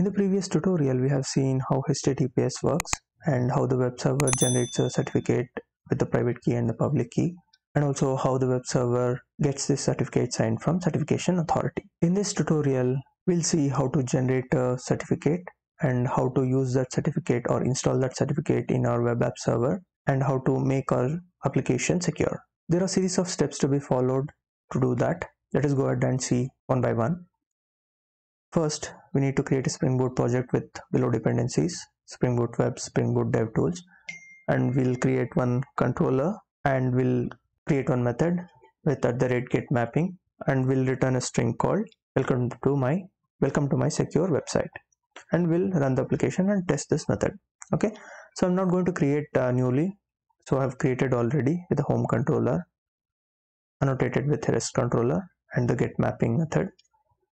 In the previous tutorial, we have seen how HTTPS works and how the web server generates a certificate with the private key and the public key, and also how the web server gets this certificate signed from certification authority. In this tutorial, we'll see how to generate a certificate and how to use that certificate or install that certificate in our web app server, and how to make our application secure. There are a series of steps to be followed to do that. Let us go ahead and see one by one. First, we need to create a Spring Boot project with below dependencies: Spring Boot Web, Spring Boot DevTools, and we'll create one controller and we'll create one method with @getMapping, and we'll return a string called welcome to my secure website, and we'll run the application and test this method. Okay, so I'm not going to create newly, so I've created already with the home controller annotated with REST controller and the getMapping method.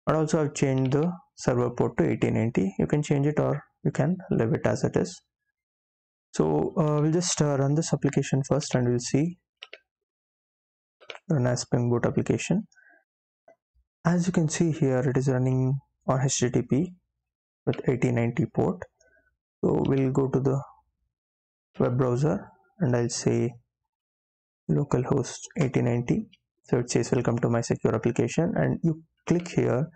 And also I've changed the server port to 8090. You can change it or you can leave it as it is. So we'll just run this application first, and we'll see run as Spring Boot application. As you can see here, it is running on HTTP with 8090 port. So we'll go to the web browser and I'll say localhost 8090. So it says welcome to my secure application, and you click here.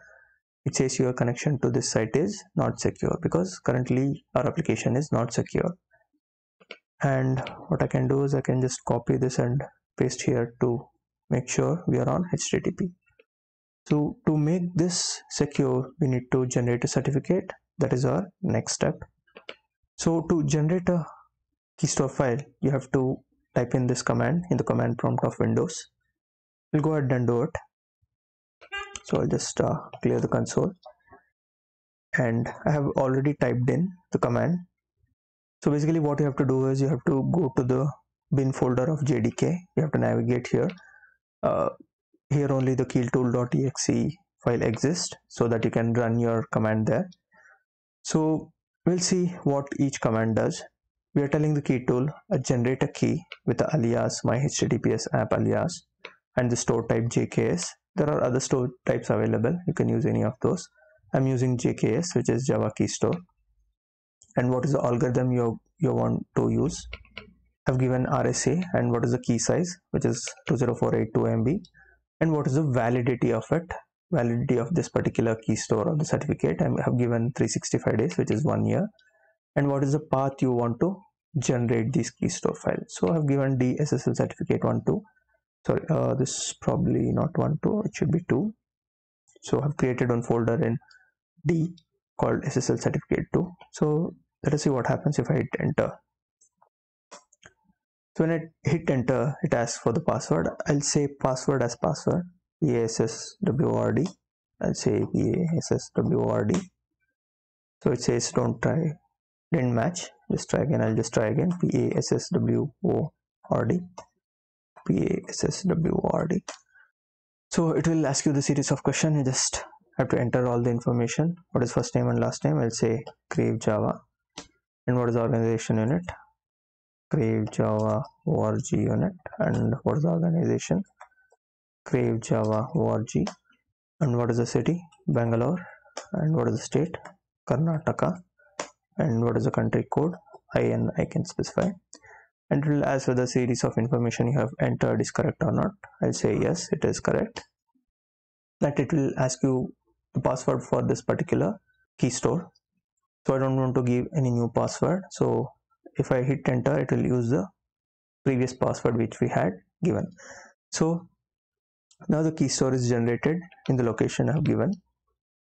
It says your connection to this site is not secure because currently our application is not secure. And what I can do is I can just copy this and paste here to make sure we are on HTTP. So to make this secure, we need to generate a certificate. That is our next step. So to generate a keystore file, you have to type in this command in the command prompt of Windows. We'll go ahead and do it. So I'll just clear the console, and I have already typed in the command. So basically what you have to do is you have to go to the bin folder of JDK. You have to navigate here. Here only the killtool.exe file exists, so that you can run your command there. So we'll see what each command does. We are telling the key tool generate a key with the alias my HTTPS app alias and the store type JKS. There are other store types available. You can use any of those. I'm using JKS, which is Java Key Store. And what is the algorithm you want to use? I've given RSA, and what is the key size, which is 20482 MB, and what is the validity of it, validity of this particular key store or the certificate. I have given 365 days, which is 1 year, and what is the path you want to generate these key store files. So I've given DSSL certificate 1.2. Sorry, this is probably not 1.2, it should be 2. So I've created one folder in D called SSL certificate 2. So let us see what happens if I hit enter. So when I hit enter, it asks for the password. I'll say password as password, PASSWORD. I'll say PASSWORD. So it says don't try, didn't match. Just try again. I'll just try again. PASSWORD. PASSWORD. So it will ask you the series of questions. You just have to enter all the information. What is first name and last name? I'll say Crave Java. And what is the organization unit? Crave Java org unit. And what is the organization? Crave Java org. And what is the city? Bangalore. And what is the state? Karnataka. And what is the country code? I can specify. And it will ask whether the series of information you have entered is correct or not. I'll say yes, it is correct. That it will ask you the password for this particular key store. So I don't want to give any new password. So if I hit enter, it will use the previous password which we had given. So now the key store is generated in the location I have given.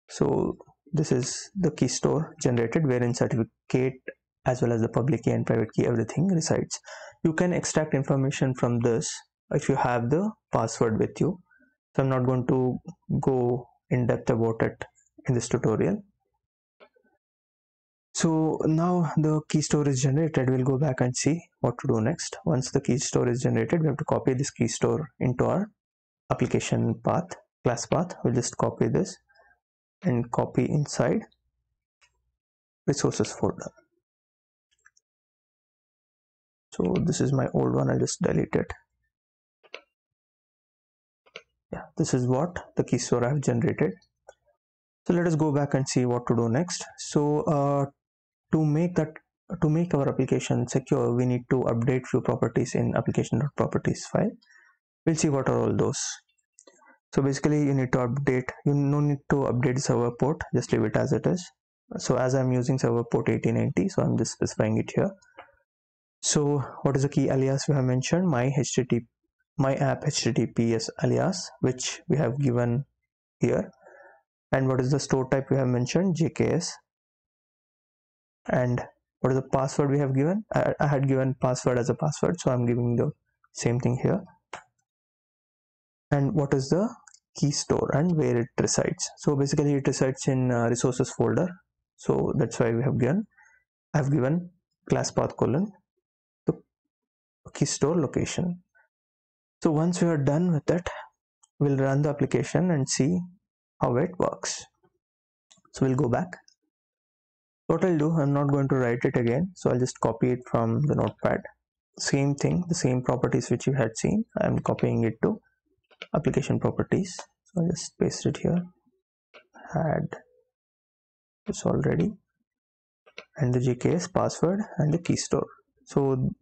So this is the key store generated, wherein certificate as well as the public key and private key, everything resides. You can extract information from this if you have the password with you. So I'm not going to go in depth about it in this tutorial. So now the key store is generated. We'll go back and see what to do next. Once the key store is generated, we have to copy this key store into our application path, class path. We'll just copy this and copy inside resources folder. So this is my old one. I'll just delete it. Yeah, this is what the key store I have generated. So let us go back and see what to do next. So to make our application secure, we need to update few properties in application.properties file. We'll see what are all those. So basically you need to update, you no need to update the server port, just leave it as it is. So as I'm using server port 8090, so I'm just specifying it here. So what is the key alias we have mentioned? My app HTTPS alias, which we have given here. And what is the store type we have mentioned? JKS. And what is the password we have given? I had given password as a password, so I'm giving the same thing here. And what is the key store and where it resides? So basically it resides in resources folder, so that's why I've given class path colon the key store location. So once we are done with it, we'll run the application and see how it works. So we'll go back. What I'll do, I'm not going to write it again, so I'll just copy it from the notepad. Same thing, the same properties which you had seen, I'm copying it to application properties. So I'll just paste it here, had this already, and the JKS password and the key store. So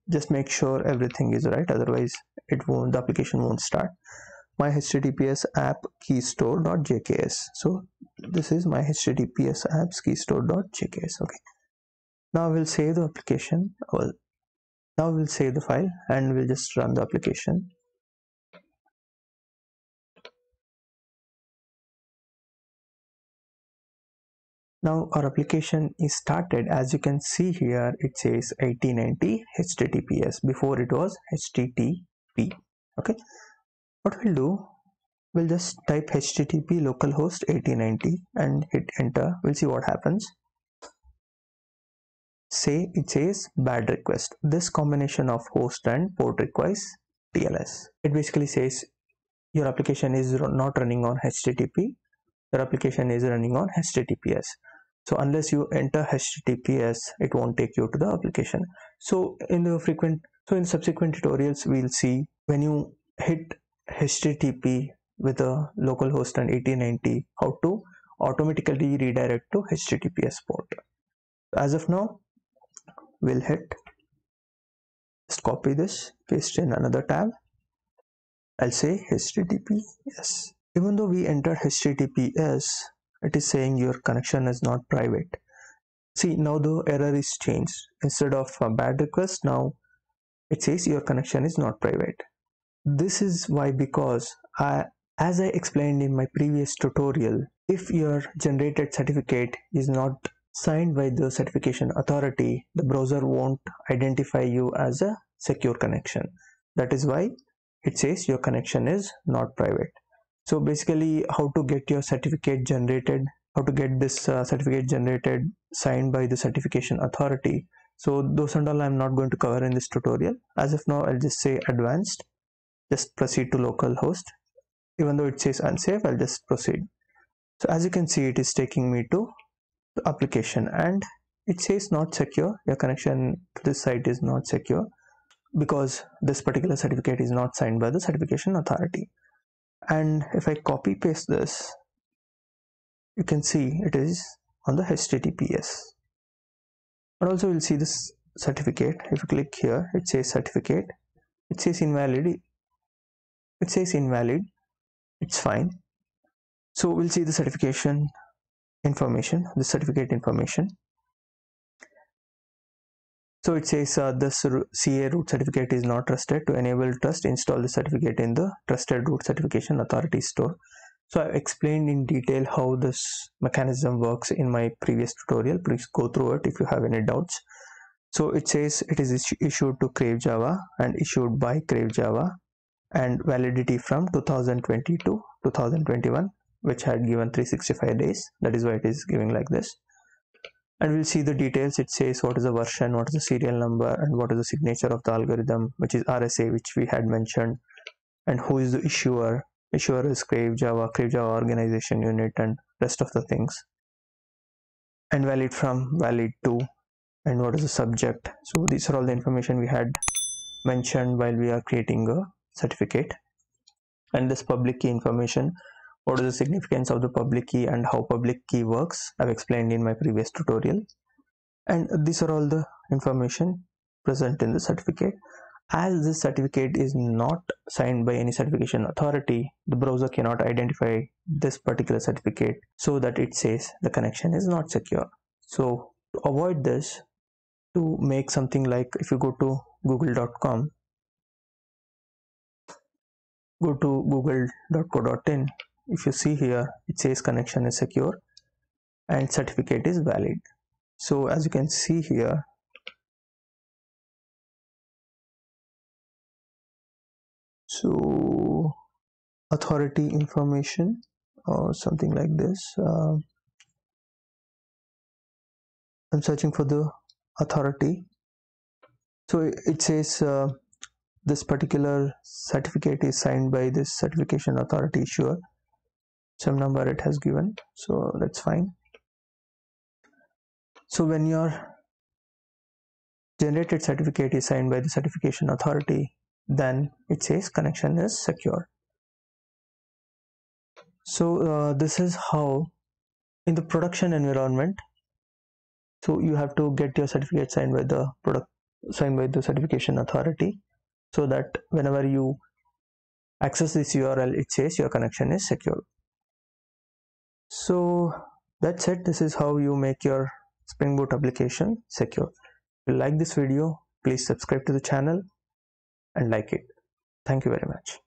just make sure everything is right, otherwise the application won't start. My HTTPS app key store.jks. So this is my HTTPS apps key store.jks. Okay, now we'll save the application. Well, now we'll save the file and we'll just run the application. Now our application is started. As you can see here, it says 8090 HTTPS. Before it was HTTP. Okay, what we'll do, we'll just type HTTP localhost 8090 and hit enter. We'll see what happens. It says bad request. This combination of host and port requires TLS. It basically says your application is not running on HTTP. Your application is running on HTTPS. So unless you enter HTTPS, it won't take you to the application. So in subsequent tutorials, we'll see when you hit HTTP with a localhost and 8090, how to automatically redirect to HTTPS port. As of now, we'll just copy this, paste in another tab. I'll say HTTPS. Even though we entered HTTPS, it is saying your connection is not private. See, now the error is changed. Instead of a bad request, now it says your connection is not private. This is why, because as I explained in my previous tutorial, if your generated certificate is not signed by the certification authority, the browser won't identify you as a secure connection. That is why it says your connection is not private. So basically, how to get your certificate generated, how to get this certificate generated signed by the certification authority. So those and all I'm not going to cover in this tutorial. As of now, I'll just say advanced, just proceed to localhost. Even though it says unsafe, I'll just proceed. So as you can see, it is taking me to the application and it says not secure. Your connection to this site is not secure because this particular certificate is not signed by the certification authority. And if I copy paste this, you can see it is on the HTTPS. But also we'll see this certificate. If you click here, it says certificate, it says invalid, it's fine. So we'll see the certification information, the certificate information. So it says this CA root certificate is not trusted. To enable trust, install the certificate in the trusted root certification authority store. So I explained in detail how this mechanism works in my previous tutorial. Please go through it if you have any doubts. So it says it is issued to Crave Java and issued by Crave Java and validity from 2020 to 2021, which had given 365 days. That is why it is giving like this. And we'll see the details. It says what is the version, what is the serial number, and what is the signature of the algorithm, which is RSA, which we had mentioned, and who is the issuer. Issuer is Crave Java organization unit, and rest of the things. And valid from, valid to, and what is the subject. So these are all the information we had mentioned while we are creating a certificate. And this public key information, what is the significance of the public key and how public key works. I've explained in my previous tutorial, and these are all the information present in the certificate. As this certificate is not signed by any certification authority, the browser cannot identify this particular certificate, so that it says the connection is not secure. So to avoid this, to make something like, if you go to google.com, go to google.co.in, if you see here, it says connection is secure and certificate is valid. So as you can see here, so authority information or something like this, I'm searching for the authority. So it says this particular certificate is signed by this certification authority issuer. Some number it has given, so that's fine. So when your generated certificate is signed by the certification authority, then it says connection is secure. So this is how in the production environment, so you have to get your certificate signed by the certification authority, so that whenever you access this URL, it says your connection is secure. So that's it. This is how you make your Spring Boot application secure. If you like this video, please subscribe to the channel and like it. Thank you very much.